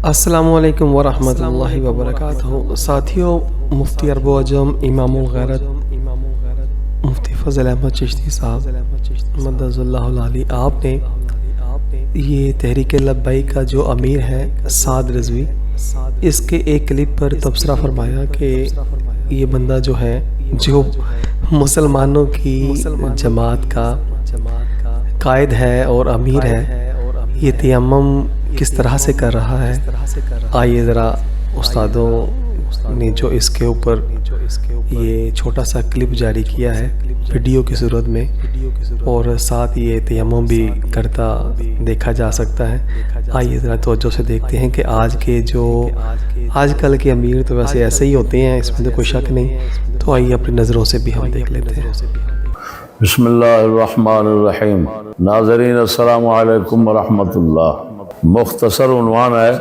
السلام علیکم ورحمۃ اللہ وبرکاتہ۔ ساتھیوں، مفتی عرب و عجم امام الغیرت مفتی فضل احمد چشتی صاحب مدد اللہ العلی، آپ نے یہ تحریک لبیک کا جو امیر ہے سعد رضوی، اس کے ایک کلپ پر تبصرہ فرمایا کہ یہ بندہ جو ہے جو مسلمانوں کی جماعت کا قائد ہے اور امیر ہے، یہ تیمم کس طرح سے کر رہا ہے۔ آئیے ذرا استادوں نے جو اس کے اوپر یہ چھوٹا سا کلپ جاری کیا ہے ویڈیو کی صورت میں، اور ساتھ یہ تیمم بھی کرتا دیکھا جا سکتا ہے۔ آئیے ذرا توجہ سے دیکھتے ہیں کہ آج کل کے امیر تو ویسے ایسے ہی ہوتے ہیں، اس میں تو کوئی شک نہیں۔ تو آئیے اپنی نظروں سے بھی ہم دیکھ لیتے ہیں۔ بسم اللہ الرحمن الرحیم۔ ناظرین السلام علیکم ورحمۃ اللہ۔ مختصر عنوان ہے،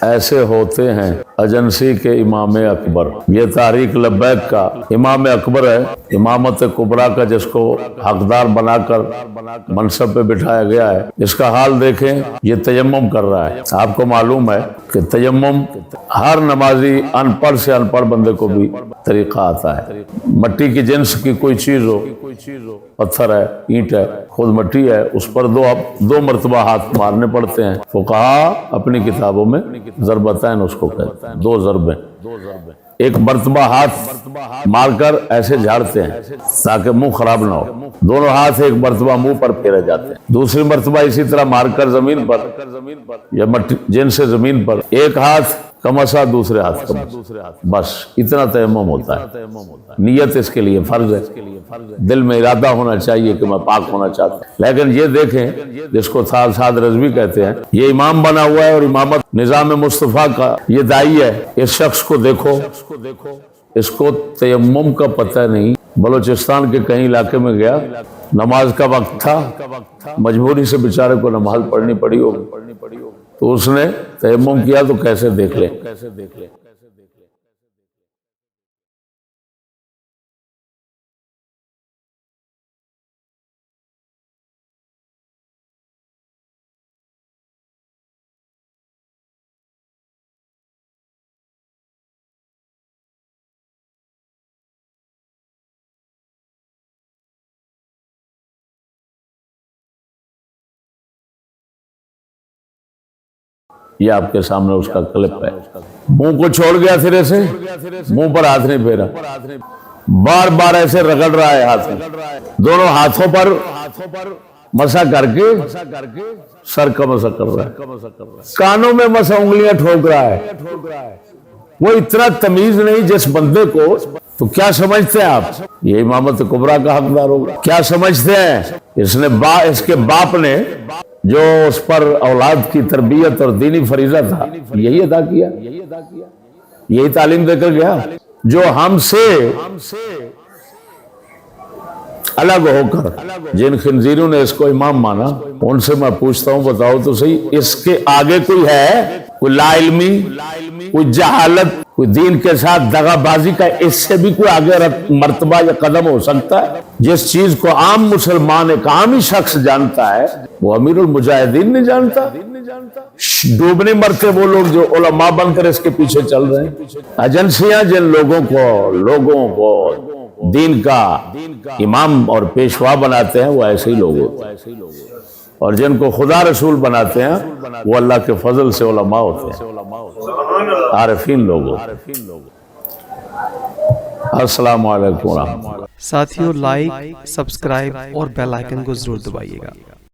ایسے ہوتے ہیں ایجنسی کے امام اکبر۔ یہ تحریک لبیک کا امام اکبر ہے، امامت کبریٰ کا، جس کو حقدار بنا کر منصب پہ بٹھایا گیا ہے۔ اس کا حال دیکھیں، یہ تیمم کر رہا ہے۔ آپ کو معلوم ہے کہ تیمم ہر نمازی ان پڑھ سے ان پڑھ بندے کو بھی طریقہ آتا ہے۔ مٹی کی جنس کی کوئی چیز ہو، پتھر ہے، اینٹ ہے، خود مٹی ہے، اس پر دو مرتبہ ہاتھ مارنے پڑتے ہیں۔ فقہا اپنی کتابوں میں ضربتین اس کو کہتے ہیں، دو ضربیں۔ ایک مرتبہ ہاتھ مار کر ایسے جھاڑتے ہیں تاکہ منہ خراب نہ ہو، دونوں ہاتھ ایک مرتبہ منہ پر پھیرے جاتے ہیں، دوسری مرتبہ اسی طرح مار کر زمین پر یا مٹی جن سے زمین پر، ایک ہاتھ کمسا دوسرے ہاتھ کمسا، بس اتنا تیمم ہوتا ہے۔ نیت اس کے لیے فرض ہے، دل میں ارادہ ہونا چاہیے کہ میں پاک ہونا چاہتا ہوں۔ لیکن یہ دیکھیں، جس کو سعد رضوی کہتے ہیں، یہ امام بنا ہوا ہے اور امامت نظام مصطفیٰ کا یہ داعی ہے۔ اس شخص کو دیکھو، اس کو تیمم کا پتہ نہیں۔ بلوچستان کے کہیں علاقے میں گیا، نماز کا وقت تھا، مجبوری سے بیچارے کو نماز پڑھنی پڑی ہوگی، تو اس نے تیمم کیا تو کیسے دیکھ لے۔ یہ آپ کے سامنے اس کا کلپ ہے۔ منہ کو چھوڑ گیا سرے سے، منہ پر ہاتھ نہیں پھیرا، بار بار ایسے رگڑ رہا ہے ہاتھ میں، دونوں ہاتھوں پر مسا کر کے سر کا مسا کر رہا ہے، کانوں میں مسا انگلیاں ٹھوک رہا ہے۔ وہ اتنا تمیز نہیں جس بندے کو، تو کیا سمجھتے ہیں آپ یہ امامت کبریٰ کا حقدار ہوگا؟ کیا سمجھتے ہیں اس کے باپ نے جو اس پر اولاد کی تربیت اور دینی فریضہ تھا، یہی ادا کیا، یہی تعلیم دے کر گیا؟ جو ہم سے الگ ہو کر جن خنزیروں نے اس کو امام مانا، ان سے میں پوچھتا ہوں، بتاؤ تو صحیح، اس کے آگے کوئی ہے؟ کوئی لا علمی، کوئی جہالت، کوئی دین کے ساتھ دغا بازی کا اس سے بھی کوئی آگے مرتبہ یا قدم ہو سکتا ہے؟ جس چیز کو عام مسلمان ایک عامی شخص جانتا ہے، وہ امیر المجاہدین نہیں جانتا۔ ڈوبنے مرتے وہ لوگ جو علماء بن کر اس کے پیچھے چل رہے ہیں۔ ایجنسیاں جن لوگوں کو دین کا امام اور پیشوا بناتے ہیں، وہ ایسے ہی لوگ ہوتے ہیں، اور جن کو خدا رسول بناتے ہیں وہ اللہ کے فضل سے علماء ہوتے ہیں، عارفین لوگ ہوتے ہیں۔ السلام علیکم ورحمۃ اللہ۔ ساتھیوں، لائک، سبسکرائب اور بیل آئیکن کو ضرور دبائیے گا۔